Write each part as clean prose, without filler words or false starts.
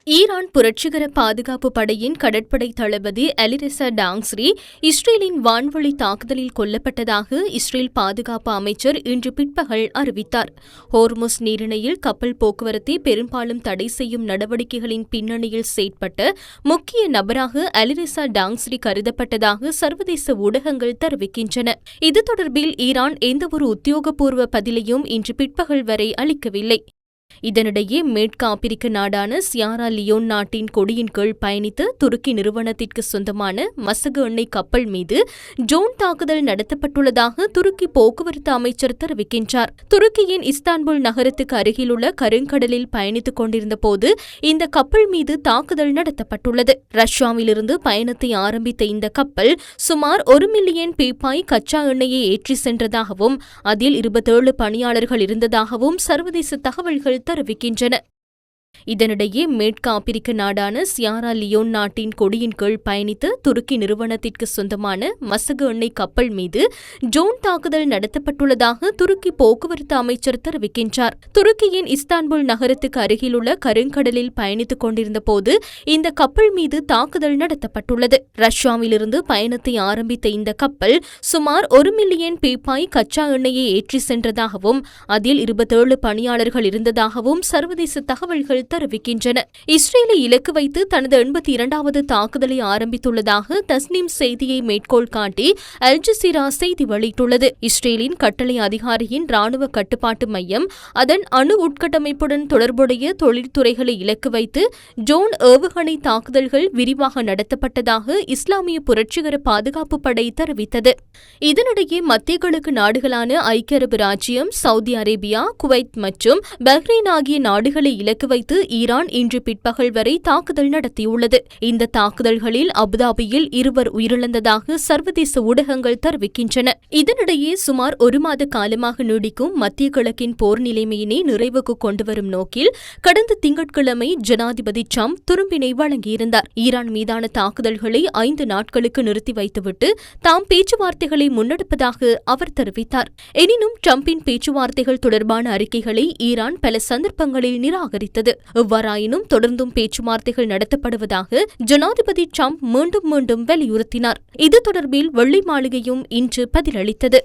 Iran புரட்சிகர பாதுகாப்பு படையின் கடற்படை தளபதி அலிரெசா டாங்ஸ்ரி இஸ்ரேலின் வான்வழி தாக்குதலில் கொல்லப்பட்டதாக இஸ்ரேல் பாதுகாப்பு அமைச்சர் இன்று பிற்பகல் அறிவித்தார். ஹோர்முஸ் நீரிணையில் கப்பல் போக்குவரத்தை பெரும்பாலும் தடை செய்யும் நடவடிக்கைகளின் பின்னணியில் செயற்பட்ட முக்கிய நபராக அலிரெசா டாங்ஸ்ரி கருதப்பட்டதாக சர்வதேச ஊடகங்கள் தெரிவிக்கின்றன. இது தொடர்பில் ஈரான் எந்தவொரு உத்தியோகபூர்வ பதிலையும் இன்று பிற்பகல் வரை அளிக்கவில்லை. இதனிடையே மேற்கு ஆப்பிரிக்க நாடான சியாரா லியோன் நாட்டின் கொடியின் கீழ் பயணித்த துருக்கி நிறுவனத்திற்கு சொந்தமான மசகு எண்ணெய் கப்பல் மீது ட்ரோன் தாக்குதல் நடத்தப்பட்டுள்ளதாக துருக்கி போக்குவரத்து அமைச்சர் தெரிவிக்கின்றார். துருக்கியின் இஸ்தான்புல் நகரத்துக்கு அருகிலுள்ள கருங்கடலில் பயணித்துக் கொண்டிருந்த போது இந்த கப்பல் மீது தாக்குதல் நடத்தப்பட்டுள்ளது. ரஷ்யாவிலிருந்து பயணத்தை ஆரம்பித்த இந்த கப்பல் சுமார் 1 மில்லியன் பீப்பாய் கச்சா எண்ணெயை ஏற்றி சென்றதாகவும் அதில் 27 பணியாளர்கள் இருந்ததாகவும் சர்வதேச தகவல்கள் தெரிவிக்கின்றன. இதனிடையே மேற்கு ஆப்பிரிக்க நாடான சியாரா லியோன் நாட்டின் கொடியின் கீழ் பயணித்த துருக்கி நிறுவனத்திற்கு சொந்தமான மசகு எண்ணெய் கப்பல் மீது ட்ரோன் தாக்குதல் நடத்தப்பட்டுள்ளதாக துருக்கி போக்குவரத்து அமைச்சர் தெரிவிக்கின்றார். துருக்கியின் இஸ்தான்புல் நகரத்துக்கு அருகிலுள்ள கருங்கடலில் பயணித்துக் கொண்டிருந்த போது இந்த கப்பல் மீது தாக்குதல் நடத்தப்பட்டுள்ளது. ரஷ்யாவிலிருந்து பயணத்தை ஆரம்பித்த இந்த கப்பல் சுமார் 1 மில்லியன் பீப்பாய் கச்சா எண்ணெயை ஏற்றி சென்றதாகவும் அதில் 27 பணியாளர்கள் இருந்ததாகவும் சர்வதேச தகவல்கள் தெரிவிக்கின்றன. இஸ்ரேலை இலக்கு வைத்து தனது 82வது தாக்குதலை ஆரம்பித்துள்ளதாக தஸ்னீம் செய்தியை மேற்கோள் காட்டி அல் ஜசீரா செய்தி வெளியிட்டுள்ளது. இஸ்ரேலின் கட்டளை அதிகாரியின் ராணுவ கட்டுப்பாட்டு மையம் அதன் அணு உட்கட்டமைப்புடன் தொடர்புடைய தொழில்துறைகளை இலக்கு வைத்து ட்ரோன் ஏவுகணை தாக்குதல்கள் விரிவாக நடத்தப்பட்டதாக இஸ்லாமிய புரட்சிகர பாதுகாப்பு படை தெரிவித்தது. இதனிடையே மத்திய கிழக்கு நாடுகளான ஐக்கிய அரபு ராச்சியம், சவுதி அரேபியா, குவைத் மற்றும் பஹ்ரைன் ஆகிய நாடுகளை இலக்கு வைத்து ஈரான் இன்று பிற்பகல் வரை தாக்குதல் நடத்தியுள்ளது. இந்த தாக்குதல்களில் அபுதாபியில் 2 உயிரிழந்ததாக சர்வதேச ஊடகங்கள் தெரிவிக்கின்றன. இதனிடையே சுமார் 1 மாத காலமாக நீடிக்கும் மத்திய கிழக்கின் போர் நிலைமையினை நிறைவுக்கு கொண்டுவரும் நோக்கில் கடந்த திங்கட்கிழமை ஜனாதிபதி டிரம்ப் துரும்பினை வழங்கியிருந்தார். ஈரான் மீதான தாக்குதல்களை 5 நாட்களுக்கு நிறுத்தி வைத்துவிட்டு தாம் பேச்சுவார்த்தைகளை முன்னெடுப்பதாக அவர் தெரிவித்தார். எனினும் டிரம்பின் பேச்சுவார்த்தைகள் தொடர்பான அறிக்கைகளை ஈரான் பல சந்தர்ப்பங்களில் நிராகரித்தது. எவ்வாறாயினும் தொடர்ந்தும் பேச்சுவார்த்தைகள் நடத்தப்படுவதாக ஜனாதிபதி டிரம்ப் மீண்டும் வலியுறுத்தினார். இது தொடர்பில் வெள்ளை மாளிகையும் இன்று பதிலளித்தது.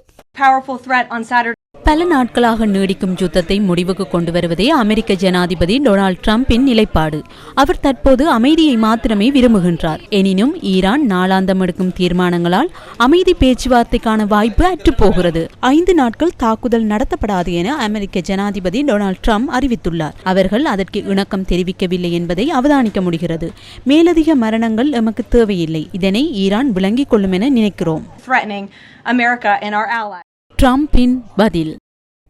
பல நாட்களாக நீடிக்கும் யுத்தத்தை முடிவுக்கு கொண்டு வருவதே அமெரிக்க ஜனாதிபதி டொனால்ட் டிரம்பின் நிலைப்பாடு. அவர் தற்போது அமைதியை மாத்திரமே விரும்புகின்றார். எனினும் ஈரான் நாளாந்தம் எடுக்கும் தீர்மானங்களால் அமைதி பேச்சுவார்த்தைக்கான வாய்ப்பு அற்றுப்போகிறது. 5 நாட்கள் தாக்குதல் நடத்தப்படாது என அமெரிக்க ஜனாதிபதி டொனால்ட் டிரம்ப் அறிவித்துள்ளார். அவர்கள் அதற்கு இணக்கம் தெரிவிக்கவில்லை என்பதை அவதானிக்க முடிகிறது. மேலதிக மரணங்கள் எமக்கு தேவையில்லை. இதனை ஈரான் விளங்கிக் கொள்ளும் என நினைக்கிறோம். டிரம்பின் பதில்: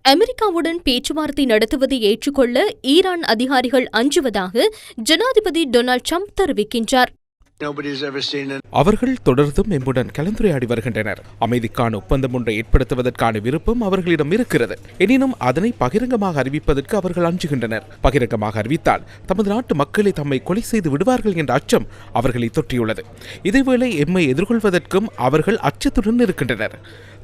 அமெரிக்காவுடன் பேச்சுவார்த்தை நடத்துவதை ஏற்றுக்கொள்ள ஈரான் அதிகாரிகள் அஞ்சுவதாக ஜனாதிபதி டொனால்ட் டிரம்ப் தெரிவிக்கின்றார். அவர்கள் தொடர்ந்தும் எம்முடன் கலந்துரையாடி வருகின்றனர். அமைதிக்கான ஒப்பந்தம் ஒன்றை ஏற்படுத்துவதற்கான விருப்பம் அவர்களிடம் இருக்கிறது. எனினும் அதனை பகிரங்கமாக அறிவிப்பதற்கு அவர்கள் அஞ்சுகின்றனர். பகிரங்கமாக அறிவித்தால் தமது நாட்டு மக்களை தம்மை கொலை செய்து விடுவார்கள் என்ற அச்சம் அவர்களை தொற்றியுள்ளது. இதேவேளை எம்மை எதிர்கொள்வதற்கும் அவர்கள் அச்சத்துடன் இருக்கின்றனர்.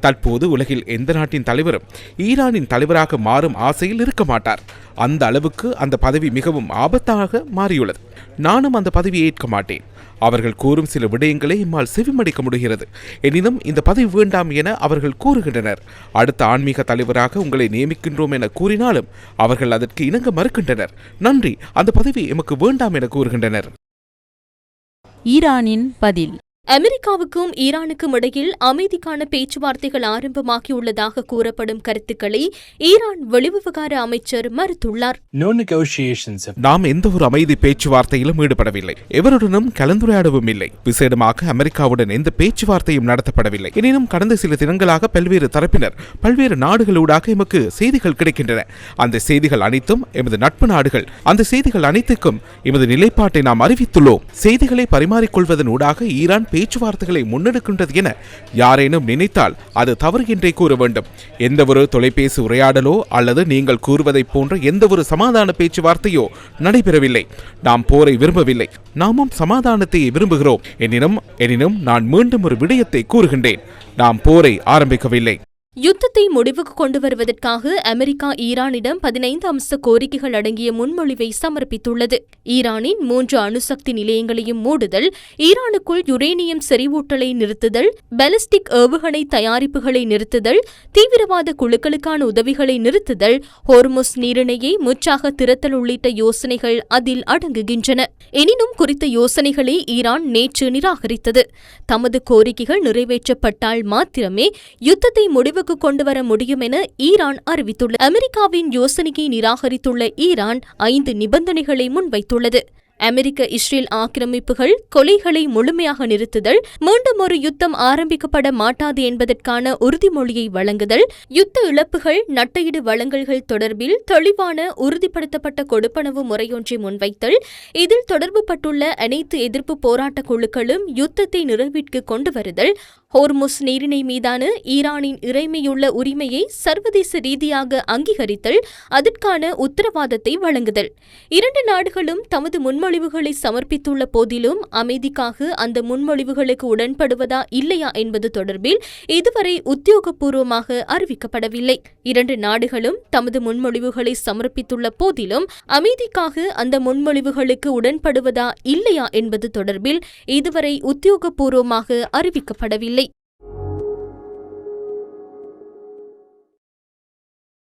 தற்போது உலகில் எந்த நாட்டின் தலைவரும் ஈரானின் தலைவராக மாறும் ஆசையில் இருக்க மாட்டார். அந்த அளவுக்கு அந்த பதவி மிகவும் ஆபத்தாக மாறியுள்ளது. நானும் அந்த பதவியை ஏற்க மாட்டேன். அவர்கள் கூறும் சில விடயங்களை எம்மால் செவிமடிக்க முடிகிறது. எனினும் இந்த பதவி வேண்டாம் என அவர்கள் கூறுகின்றனர். அடுத்த ஆன்மீக தலைவராக உங்களை நியமிக்கின்றோம் என கூறினாலும் அவர்கள் அதற்கு இணங்க மறுக்கின்றனர். நன்றி, அந்த பதவி எமக்கு வேண்டாம் என கூறுகின்றனர். ஈரானின் பதில்: அமெரிக்காவுக்கும் ஈரானுக்கும் இடையில் அமைதிக்கான பேச்சுவார்த்தைகள் ஆரம்பமாகியுள்ளதாக கூறப்படும் கருத்துக்களை ஈரான் வெளிவிவகார அமைச்சர் மறுத்துள்ளார். நாம் எந்த ஒரு அமைதி பேச்சுவார்த்தையிலும் ஈடுபடவில்லை. எவருடனும் கலந்துரையாடவும் இல்லை. விசேடமாக அமெரிக்காவுடன் எந்த பேச்சுவார்த்தையும் நடத்தப்படவில்லை. எனினும் கடந்த சில தினங்களாக பல்வேறு தரப்பினர் பல்வேறு நாடுகளூடாக எமக்கு செய்திகள் கிடைக்கின்றன. அந்த செய்திகள் அனைத்தும் எமது நட்பு நாடுகள். அந்த செய்திகள் அனைத்துக்கும் எமது நிலைப்பாட்டை நாம் அறிவித்துள்ளோம். செய்திகளை பரிமாறிக்கொள்வதன் ஊடாக ஈரான் பேச்சுவார்த்தைகளை முன்னெடுக்கின்றது என யாரேனும் நினைத்தால் அது தவறு என்றே கூற வேண்டும். எந்தவொரு தொலைபேசி உரையாடலோ அல்லது நீங்கள் கூறுவதைப் போன்ற எந்தவொரு சமாதான பேச்சுவார்த்தையோ நடைபெறவில்லை. நாம் போரை விரும்பவில்லை. நாமும் சமாதானத்தை விரும்புகிறோம். எனினும் நான் மீண்டும் ஒரு விடயத்தை கூறுகின்றேன். நாம் போரை ஆரம்பிக்கவில்லை. யுத்தத்தை முடிவுக்கு கொண்டு வருவதற்காக அமெரிக்கா ஈரானிடம் 15 அம்ச கோரிக்கைகள் அடங்கிய முன்மொழிவை சமர்ப்பித்துள்ளது. ஈரானின் 3 அணுசக்தி நிலையங்களையும் மூடுதல், ஈரானுக்குள் யுரேனியம் செறிவூட்டலை நிறுத்துதல், பாலிஸ்டிக் ஏவுகணை தயாரிப்புகளை நிறுத்துதல், தீவிரவாத குழுக்களுக்கான உதவிகளை நிறுத்துதல், ஹோர்முஸ் நீரிணையை முற்றாக திறத்தல் உள்ளிட்ட யோசனைகள் அதில் அடங்குகின்றன. எனினும் குறித்த யோசனைகளை ஈரான் நேற்று நிராகரித்தது. தமது கோரிக்கைகள் நிறைவேற்றப்பட்டால் மாத்திரமே யுத்தத்தை முடிவுக்கு கொண்டுவர முடியும் என ஈரான் அறிவித்துள்ளது. அமெரிக்காவின் யோசனையை நிராகரித்துள்ள ஈரான் 5 நிபந்தனைகளை முன்வைத்துள்ளது. அமெரிக்க இஸ்ரேல் ஆக்கிரமிப்புகள், கொலைகளை முழுமையாக நிறுத்துதல், மீண்டும் ஒரு யுத்தம் ஆரம்பிக்கப்பட மாட்டாது என்பதற்கான உறுதிமொழியை வழங்குதல், யுத்த இழப்புகள், நட்டஈடு வழங்கல்கள் தொடர்பில் தெளிவான உறுதிப்படுத்தப்பட்ட கொடுப்பனவு முறையொன்றை முன்வைத்தல், இதில் தொடர்புபட்டுள்ள அனைத்து எதிர்ப்பு போராட்ட குழுக்களும் யுத்தத்தை நிறைவிற்கு கொண்டு வருதல், ஹோர்முஸ் நீரிணை மீதான ஈரானின் இறைமையுள்ள உரிமையை சர்வதேச ரீதியாக அங்கீகரித்தல், அதற்கான உத்தரவாதத்தை வழங்குதல். 2 நாடுகளும் தமது முன்மொழிவுகளை சமர்ப்பித்துள்ள போதிலும் அமைதிக்காக அந்த முன்மொழிவுகளுக்கு உடன்படுவதா இல்லையா என்பது தொடர்பில் இதுவரை உத்தியோகபூர்வமாக அறிவிக்கப்படவில்லை. 2 நாடுகளும் தமது முன்மொழிவுகளை சமர்ப்பித்துள்ள போதிலும் அமைதிக்காக அந்த முன்மொழிவுகளுக்கு உடன்படுவதா இல்லையா என்பது தொடர்பில் இதுவரை உத்தியோகபூர்வமாக அறிவிக்கப்படவில்லை.